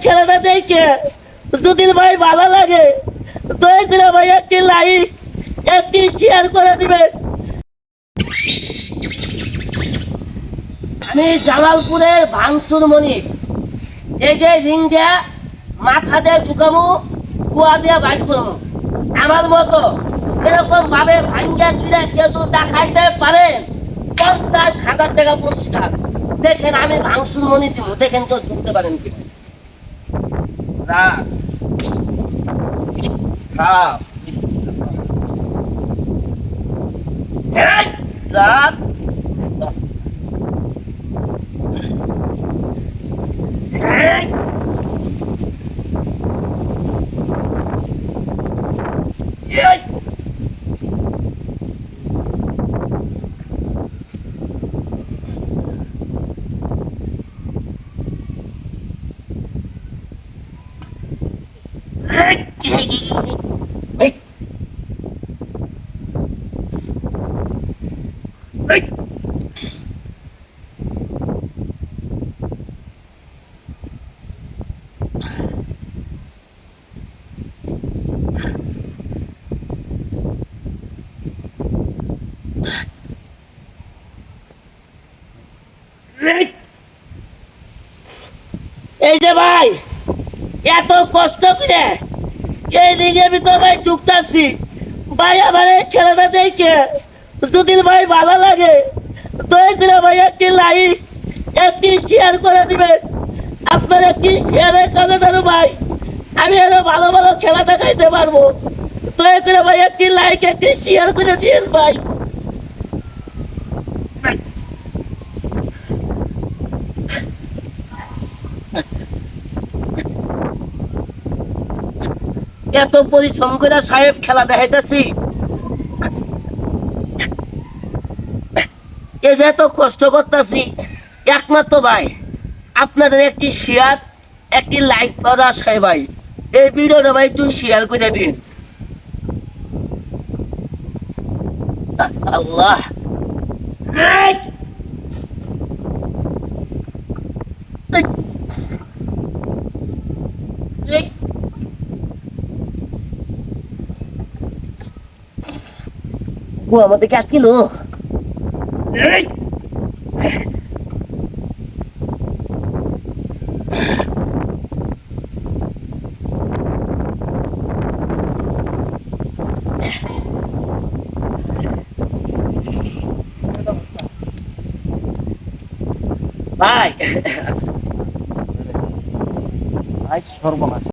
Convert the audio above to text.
খেলাটা দেখে যদি ভাই ভালো লাগে দয়া করে ভাই একটি লাইক একটি শেয়ার করে দিবেন। আমি জামালপুরের ভাঙসুর মনির, এই যে রিং দেয়া মাথা দিয়ে ঢুকামো, কুয়া দিয়ে বাইক করবো। আমার মতো এরকম ভাবে ভাঙ্গা চুড়ে কেউ যদি দেখাইতে পারেন 50,000 টাকা পুরস্কার। দেখেন আমি ভাঙসুর মনি দিব, দেখেন কেউ ঢুকতে পারেন কি রাত রাত এই যে ভাই এত কষ্ট করে এই রিংয়ের ভিতর ভাই ঢুকতাছি ভাই, আমার এই খেলাটা দেখে যদি ভাই ভালো লাগে দয়া করে ভাই একটি লাইক একটি শেয়ার করে দিবেন। আপনার একটি শেয়ারের কারণে ভাই আমি আরো ভালো ভালো খেলা দেখাইতে পারবো। দয়া করে ভাই একটি লাইক একটি শেয়ার করে দিন ভাই। এত পরিশ্রম করে সাহেব খেলা দেখাইতেছি, এই যে এত কষ্ট করতেছি একমাত্র ভাই আপনাদের একটি শেয়ার একটি লাইক করা আশায় ভাই এই ভিডিওটা ভাই একটু শেয়ার করে দিন। আল্লাহ ও আমাদেরকে আটকিল। ভাই ভাই সর্বনাশ।